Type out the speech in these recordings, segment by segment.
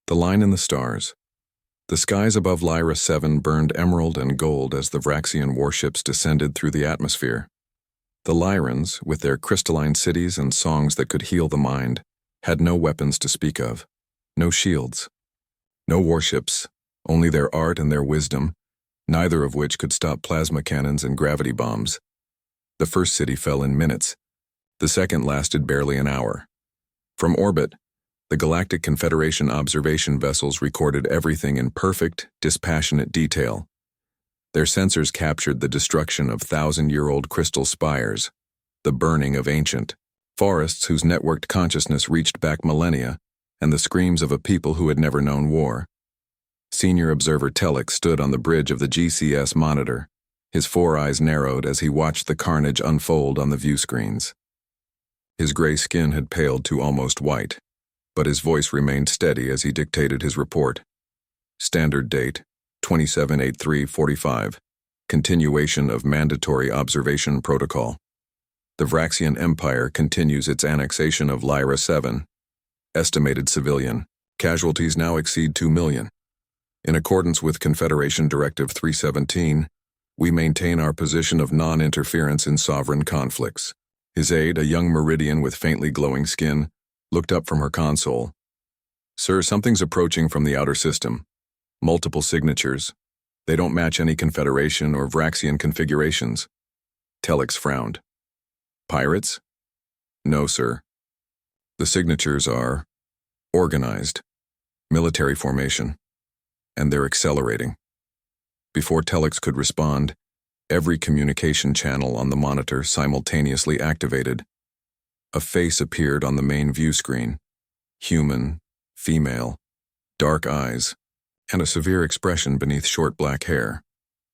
The line in the stars. The skies above Lyra 7 burned emerald and gold as the Vraxian warships descended through the atmosphere. The Lyrans, with their crystalline cities and songs that could heal the mind, had no weapons to speak of, no shields, no warships, only their art and their wisdom, neither of which could stop plasma cannons and gravity bombs. The first city fell in minutes. The second lasted barely an hour. From orbit, the Galactic Confederation observation vessels recorded everything in perfect, dispassionate detail. Their sensors captured the destruction of thousand-year-old crystal spires, the burning of ancient forests whose networked consciousness reached back millennia, and the screams of a people who had never known war. Senior Observer Telek stood on the bridge of the GCS monitor, his four eyes narrowed as he watched the carnage unfold on the view screens. His gray skin had paled to almost white, but his voice remained steady as he dictated his report. Standard date, 27/83/45. Continuation of mandatory observation protocol. The Vraxian Empire continues its annexation of Lyra 7. Estimated civilian casualties now exceed 2 million. In accordance with Confederation Directive 317, we maintain our position of non-interference in sovereign conflicts. His aide, a young Meridian with faintly glowing skin, looked up from her console. Sir, something's approaching from the outer system. Multiple signatures. They don't match any Confederation or Vraxian configurations. Telex frowned. Pirates? No, sir. The signatures are organized, military formation, and they're accelerating. Before Telex could respond, every communication channel on the monitor simultaneously activated. A face appeared on the main view screen. Human, female, dark eyes, and a severe expression beneath short black hair.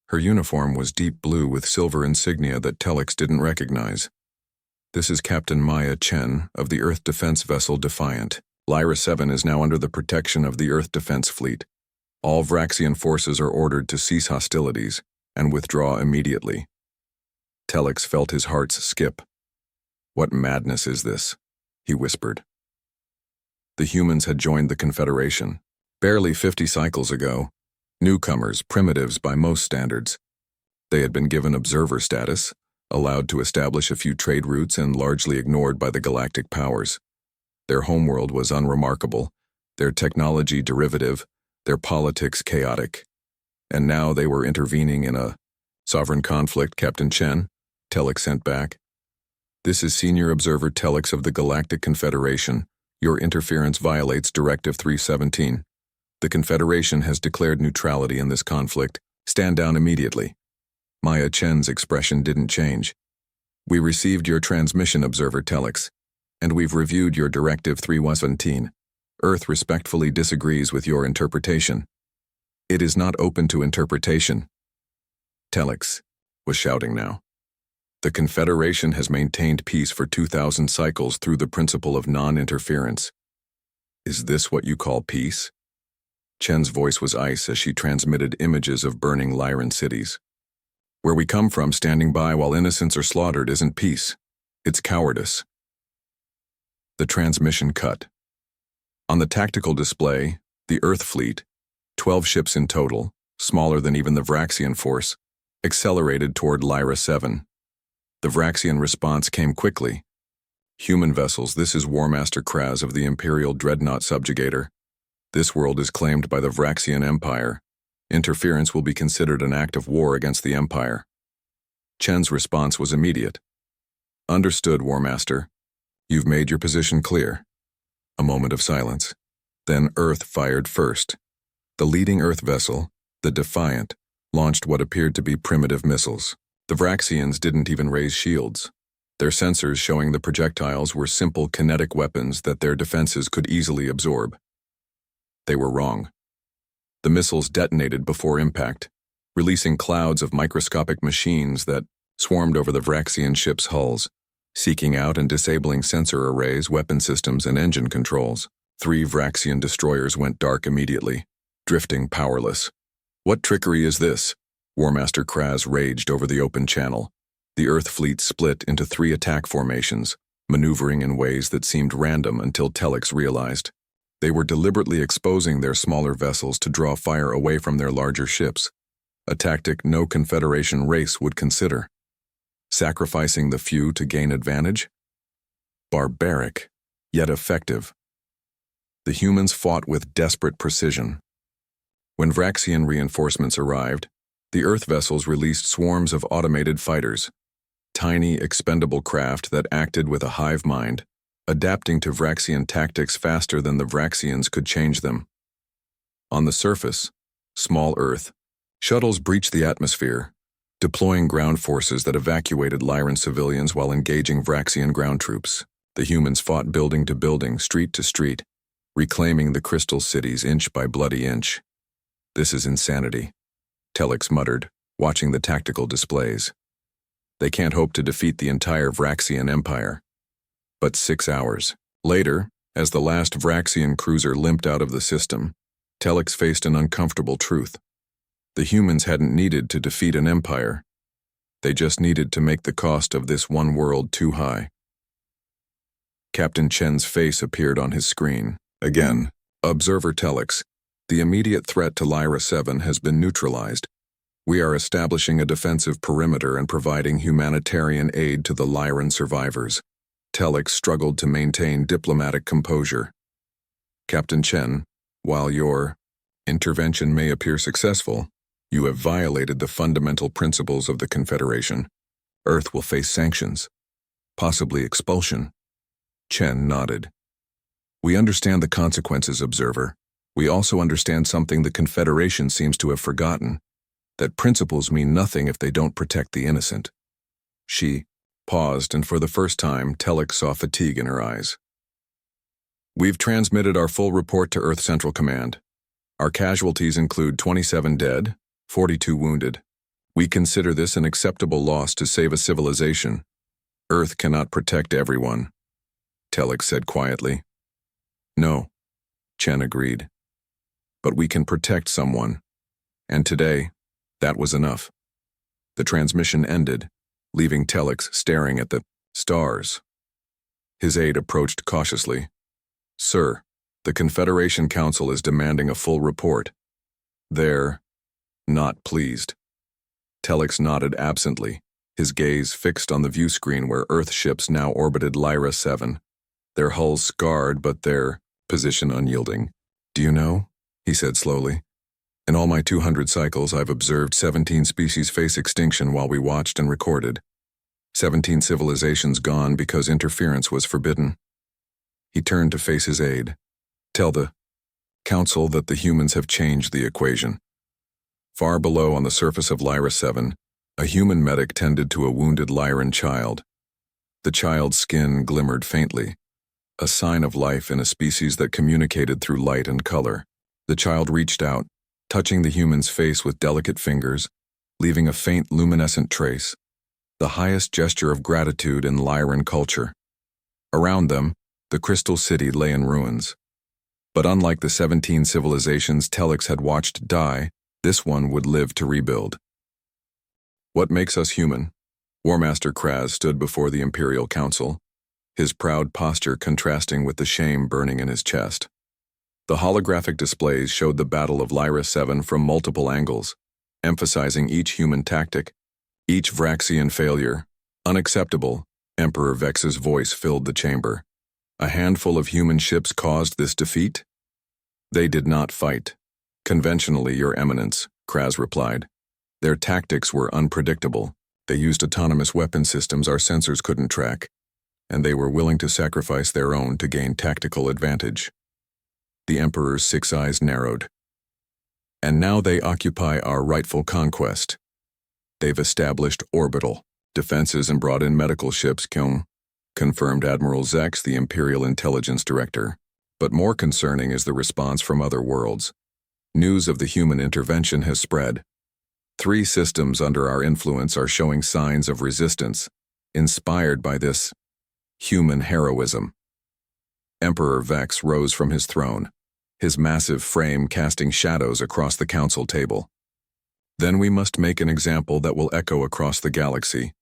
Her uniform was deep blue with silver insignia that Telex didn't recognize. This is Captain Maya Chen of the Earth Defense vessel Defiant. Lyra 7 is now under the protection of the Earth Defense Fleet. All Vraxian forces are ordered to cease hostilities and withdraw immediately. Telex felt his heart skip. What madness is this? He whispered. The humans had joined the Confederation. Barely 50 cycles ago, newcomers, primitives by most standards. They had been given observer status, allowed to establish a few trade routes and largely ignored by the galactic powers. Their homeworld was unremarkable, their technology derivative, their politics chaotic. And now they were intervening in a sovereign conflict, Captain Chen, Telex sent back. This is Senior Observer Telex of the Galactic Confederation. Your interference violates Directive 317. The Confederation has declared neutrality in this conflict. Stand down immediately. Maya Chen's expression didn't change. We received your transmission, Observer Telex, and we've reviewed your Directive 317. Earth respectfully disagrees with your interpretation. It is not open to interpretation. Telex was shouting now. The Confederation has maintained peace for 2,000 cycles through the principle of non-interference. Is this what you call peace? Chen's voice was ice as she transmitted images of burning Lyran cities. Where we come from, standing by while innocents are slaughtered isn't peace. It's cowardice. The transmission cut. On the tactical display, the Earth Fleet, 12 ships in total, smaller than even the Vraxian force, accelerated toward Lyra 7. The Vraxian response came quickly. Human vessels, this is Warmaster Kraz of the Imperial Dreadnought Subjugator. This world is claimed by the Vraxian Empire. Interference will be considered an act of war against the Empire. Chen's response was immediate. Understood, Warmaster. You've made your position clear. A moment of silence. Then Earth fired first. The leading Earth vessel, the Defiant, launched what appeared to be primitive missiles. The Vraxians didn't even raise shields. Their sensors showing the projectiles were simple kinetic weapons that their defenses could easily absorb. They were wrong. The missiles detonated before impact, releasing clouds of microscopic machines that swarmed over the Vraxian ships' hulls, seeking out and disabling sensor arrays, weapon systems, and engine controls. 3 Vraxian destroyers went dark immediately, drifting powerless. What trickery is this? Warmaster Kraz raged over the open channel. The Earth fleet split into 3 attack formations, maneuvering in ways that seemed random until Telex realized. They were deliberately exposing their smaller vessels to draw fire away from their larger ships, a tactic no Confederation race would consider. Sacrificing the few to gain advantage? Barbaric, yet effective. The humans fought with desperate precision. When Vraxian reinforcements arrived, the Earth vessels released swarms of automated fighters, tiny, expendable craft that acted with a hive mind, adapting to Vraxian tactics faster than the Vraxians could change them. On the surface, small Earth, shuttles breached the atmosphere, deploying ground forces that evacuated Lyran civilians while engaging Vraxian ground troops. The humans fought building to building, street to street, reclaiming the crystal cities inch by bloody inch. "This is insanity," Telix muttered, watching the tactical displays. "They can't hope to defeat the entire Vraxian Empire." But 6 hours later, as the last Vraxian cruiser limped out of the system, Telix faced an uncomfortable truth. The humans hadn't needed to defeat an empire. They just needed to make the cost of this one world too high. Captain Chen's face appeared on his screen. Again, Observer Telix, the immediate threat to Lyra 7 has been neutralized. We are establishing a defensive perimeter and providing humanitarian aid to the Lyran survivors. Telix struggled to maintain diplomatic composure. "Captain Chen, while your intervention may appear successful, you have violated the fundamental principles of the Confederation. Earth will face sanctions, possibly expulsion." Chen nodded. "We understand the consequences, Observer. We also understand something the Confederation seems to have forgotten, that principles mean nothing if they don't protect the innocent." She paused, and for the first time, Telix saw fatigue in her eyes. "We've transmitted our full report to Earth Central Command. Our casualties include 27 dead, 42 wounded. We consider this an acceptable loss to save a civilization. Earth cannot protect everyone," Telix said quietly. "No," Chen agreed. "But we can protect someone. And today, that was enough." The transmission ended, leaving Telix staring at the stars. His aide approached cautiously. "Sir, the Confederation Council is demanding a full report. They're not pleased." Telix nodded absently, his gaze fixed on the view screen where Earth ships now orbited Lyra 7, their hulls scarred but their position unyielding. "Do you know?" he said slowly. "In all my 200 cycles, I've observed 17 species face extinction while we watched and recorded. 17 civilizations gone because interference was forbidden." He turned to face his aide. "Tell the Council that the humans have changed the equation." Far below on the surface of Lyra 7, a human medic tended to a wounded Lyran child. The child's skin glimmered faintly, a sign of life in a species that communicated through light and color. The child reached out, touching the human's face with delicate fingers, leaving a faint luminescent trace, the highest gesture of gratitude in Lyran culture. Around them, the crystal city lay in ruins. But unlike the 17 civilizations Telix had watched die, this one would live to rebuild. "What makes us human?" War Master Kraz stood before the Imperial Council, his proud posture contrasting with the shame burning in his chest. The holographic displays showed the Battle of Lyra 7 from multiple angles, emphasizing each human tactic, each Vraxian failure. "Unacceptable," Emperor Vex's voice filled the chamber. "A handful of human ships caused this defeat?" "They did not fight. Conventionally, Your Eminence," Kraz replied. "Their tactics were unpredictable. They used autonomous weapon systems our sensors couldn't track, and they were willing to sacrifice their own to gain tactical advantage." The Emperor's 6 eyes narrowed. "And now they occupy our rightful conquest. They've established orbital defenses and brought in medical ships, confirmed Admiral Zex, the Imperial Intelligence Director. But more concerning is the response from other worlds. News of the human intervention has spread. 3 systems under our influence are showing signs of resistance, inspired by this human heroism." Emperor Vex rose from his throne, his massive frame casting shadows across the council table. "Then we must make an example that will echo across the galaxy.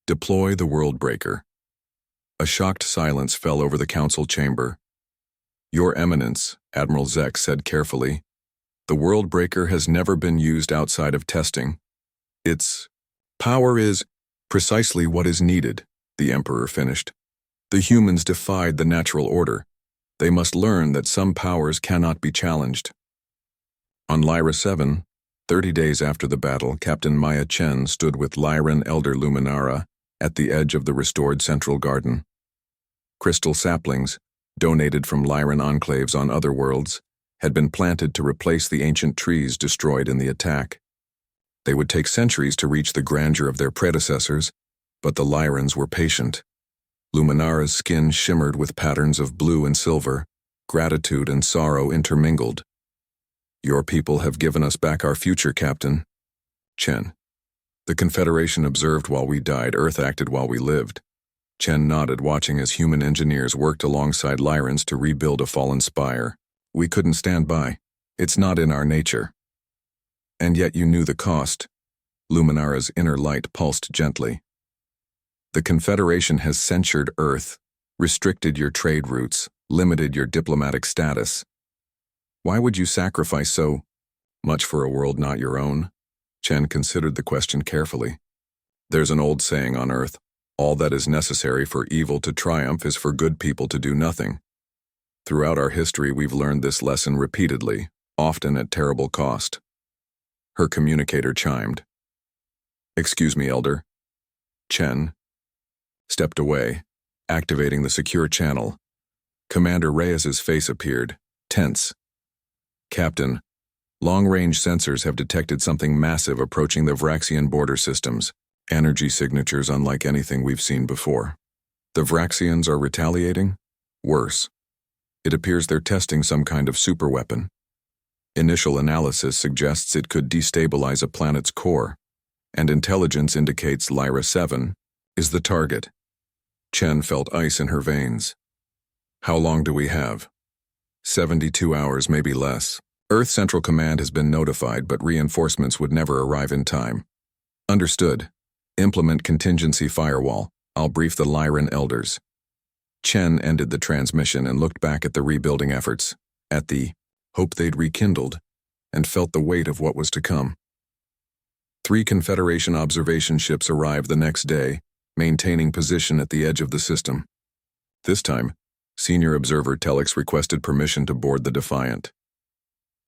Deploy the World Breaker." A shocked silence fell over the council chamber. Your Eminence, Admiral Zek said carefully, the World Breaker has never been used outside of testing. Its power is precisely what is needed, the Emperor finished. The humans defied the natural order. They must learn that some powers cannot be challenged. On Lyra 7, 30 days after the battle, Captain Maya Chen stood with Lyran Elder Luminara at the edge of the restored central garden. Crystal saplings, donated from Lyran enclaves on other worlds, had been planted to replace the ancient trees destroyed in the attack. They would take centuries to reach the grandeur of their predecessors, but the Lyrans were patient. Luminara's skin shimmered with patterns of blue and silver, gratitude and sorrow intermingled. Your people have given us back our future, Captain. Chen. The Confederation observed while we died, Earth acted while we lived. Chen nodded, watching as human engineers worked alongside Lyrans to rebuild a fallen spire. We couldn't stand by. It's not in our nature. And yet you knew the cost. Luminara's inner light pulsed gently. The Confederation has censured Earth, restricted your trade routes, limited your diplomatic status. Why would you sacrifice so much for a world not your own? Chen considered the question carefully. There's an old saying on Earth, all that is necessary for evil to triumph is for good people to do nothing. Throughout our history, we've learned this lesson repeatedly, often at terrible cost. Her communicator chimed. Excuse me, Elder. Chen stepped away, activating the secure channel. Commander Reyes's face appeared, tense. Captain, long-range sensors have detected something massive approaching the Vraxian border systems, energy signatures unlike anything we've seen before. The Vraxians are retaliating? Worse. It appears they're testing some kind of superweapon. Initial analysis suggests it could destabilize a planet's core, and intelligence indicates Lyra 7 is the target. Chen felt ice in her veins. How long do we have? 72 hours, maybe less. Earth Central Command has been notified, but reinforcements would never arrive in time. Understood. Implement contingency firewall. I'll brief the Lyran elders. Chen ended the transmission and looked back at the rebuilding efforts, at the hope they'd rekindled, and felt the weight of what was to come. 3 Confederation observation ships arrived the next day, maintaining position at the edge of the system. This time, Senior Observer Telix requested permission to board the Defiant.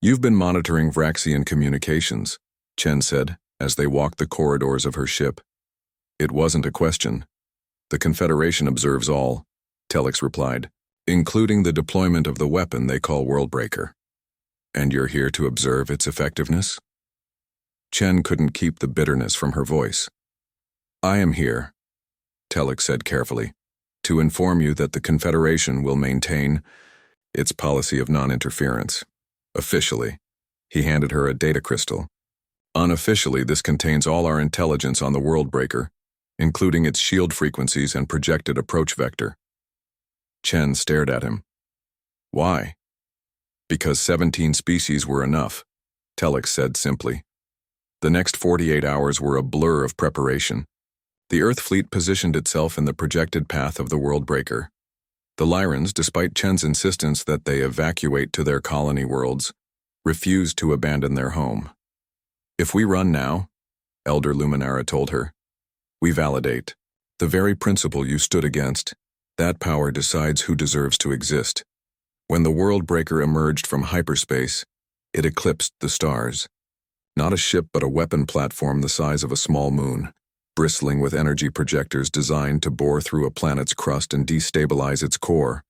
You've been monitoring Vraxian communications, Chen said, as they walked the corridors of her ship. It wasn't a question. The Confederation observes all, Telix replied, including the deployment of the weapon they call Worldbreaker. And you're here to observe its effectiveness? Chen couldn't keep the bitterness from her voice. I am here, Telix said carefully, to inform you that the Confederation will maintain its policy of non-interference. Officially, he handed her a data crystal. Unofficially, this contains all our intelligence on the Worldbreaker, including its shield frequencies and projected approach vector. Chen stared at him. Why? Because 17 species were enough, Telix said simply. The next 48 hours were a blur of preparation. The Earth fleet positioned itself in the projected path of the Worldbreaker. The Lyrans, despite Chen's insistence that they evacuate to their colony worlds, refused to abandon their home. If we run now, Elder Luminara told her, we validate. The very principle you stood against, that power decides who deserves to exist. When the Worldbreaker emerged from hyperspace, it eclipsed the stars. Not a ship but a weapon platform the size of a small moon, bristling with energy projectors designed to bore through a planet's crust and destabilize its core.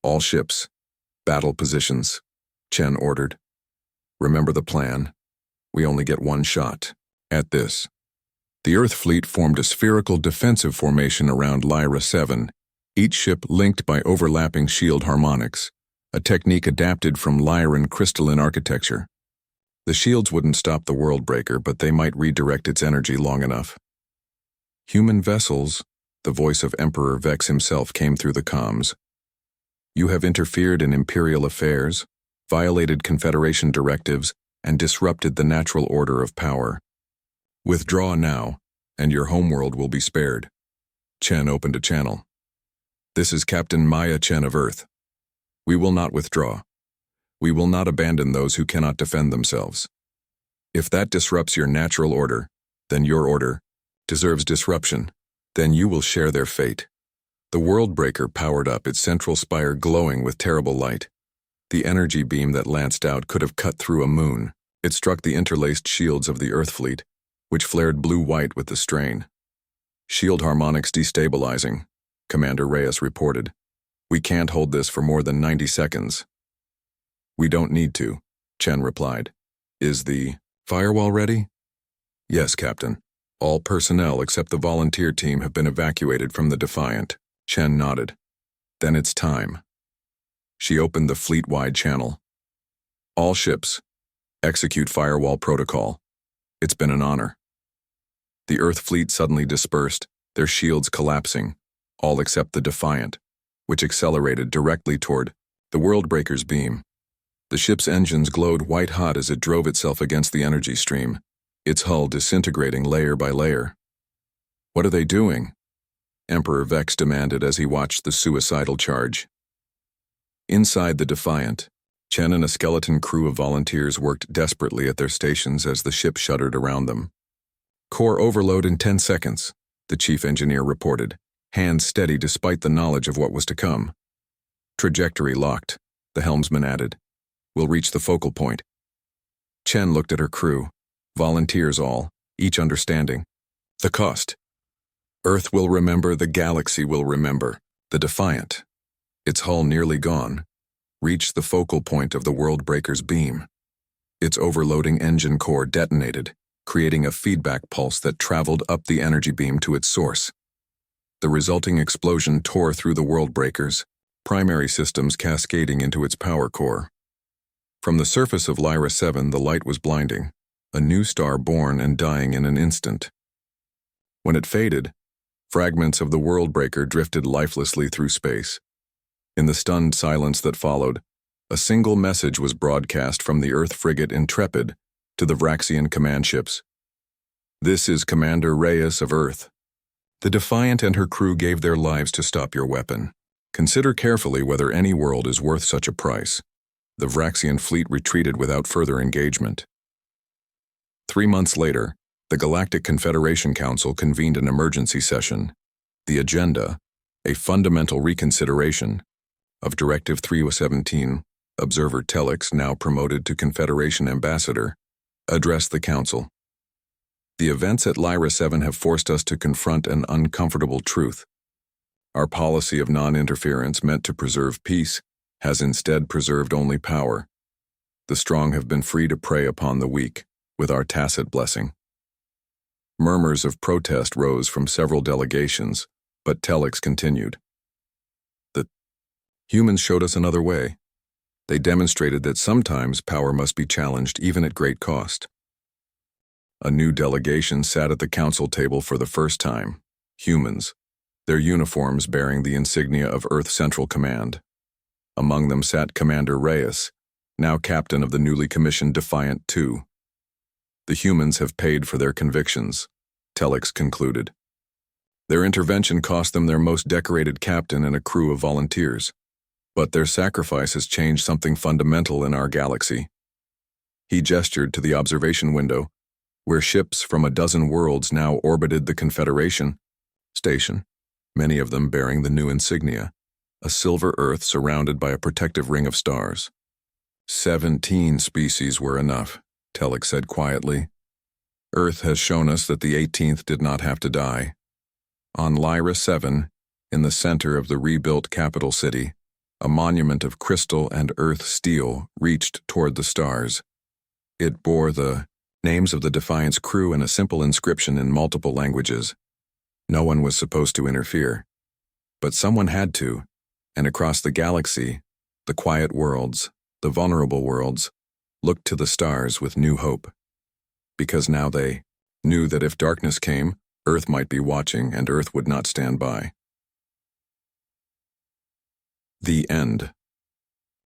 All ships, battle positions, Chen ordered. Remember the plan. We only get one shot at this. The Earth fleet formed a spherical defensive formation around Lyra 7, each ship linked by overlapping shield harmonics, a technique adapted from Lyran crystalline architecture. The shields wouldn't stop the Worldbreaker, but they might redirect its energy long enough. Human vessels, the voice of Emperor Vex himself came through the comms. You have interfered in Imperial affairs, violated Confederation directives, and disrupted the natural order of power. Withdraw now, and your homeworld will be spared. Chen opened a channel. This is Captain Maya Chen of Earth. We will not withdraw. We will not abandon those who cannot defend themselves. If that disrupts your natural order, then your order deserves disruption. Then you will share their fate. The Worldbreaker powered up, its central spire glowing with terrible light. The energy beam that lanced out could have cut through a moon. It struck the interlaced shields of the Earth fleet, which flared blue-white with the strain. Shield harmonics destabilizing, Commander Reyes reported. We can't hold this for more than 90 seconds. We don't need to, Chen replied. Is the firewall ready? Yes, Captain. All personnel except the volunteer team have been evacuated from the Defiant. Chen nodded. Then it's time. She opened the fleet-wide channel. All ships, execute firewall protocol. It's been an honor. The Earth fleet suddenly dispersed, their shields collapsing, all except the Defiant, which accelerated directly toward the Worldbreaker's beam. The ship's engines glowed white-hot as it drove itself against the energy stream, its hull disintegrating layer by layer. What are they doing? Emperor Vex demanded as he watched the suicidal charge. Inside the Defiant, Chen and a skeleton crew of volunteers worked desperately at their stations as the ship shuddered around them. Core overload in 10 seconds, the chief engineer reported, hands steady despite the knowledge of what was to come. Trajectory locked, the helmsman added. We'll reach the focal point. Chen looked at her crew, volunteers all, each understanding. The cost. Earth will remember, the galaxy will remember. The Defiant, its hull nearly gone, reached the focal point of the Worldbreaker's beam. Its overloading engine core detonated, creating a feedback pulse that traveled up the energy beam to its source. The resulting explosion tore through the Worldbreaker's primary systems, cascading into its power core. From the surface of Lyra 7, the light was blinding, a new star born and dying in an instant. When it faded, fragments of the Worldbreaker drifted lifelessly through space. In the stunned silence that followed, a single message was broadcast from the Earth frigate Intrepid to the Vraxian command ships. This is Commander Reyes of Earth. The Defiant and her crew gave their lives to stop your weapon. Consider carefully whether any world is worth such a price. The Vraxian fleet retreated without further engagement. 3 months later, the Galactic Confederation Council convened an emergency session. The agenda, a fundamental reconsideration of Directive 317, Observer Telix, now promoted to Confederation Ambassador, addressed the Council. The events at Lyra 7 have forced us to confront an uncomfortable truth. Our policy of non-interference meant to preserve peace has instead preserved only power. The strong have been free to prey upon the weak, with our tacit blessing. Murmurs of protest rose from several delegations, but Telix continued. The humans showed us another way. They demonstrated that sometimes power must be challenged even at great cost. A new delegation sat at the council table for the first time, humans, their uniforms bearing the insignia of Earth Central Command. Among them sat Commander Reyes, now captain of the newly commissioned Defiant II. The humans have paid for their convictions, Telix concluded. Their intervention cost them their most decorated captain and a crew of volunteers, but their sacrifice has changed something fundamental in our galaxy. He gestured to the observation window, where ships from a dozen worlds now orbited the Confederation station, many of them bearing the new insignia, a silver Earth surrounded by a protective ring of stars. 17 species were enough, Telix said quietly. Earth has shown us that the 18th did not have to die. On Lyra 7, in the center of the rebuilt capital city, a monument of crystal and earth steel reached toward the stars. It bore the names of the Defiant's crew and a simple inscription in multiple languages. No one was supposed to interfere, but someone had to, and across the galaxy, the quiet worlds, the vulnerable worlds, looked to the stars with new hope. Because now they knew that if darkness came, Earth might be watching and Earth would not stand by. The end.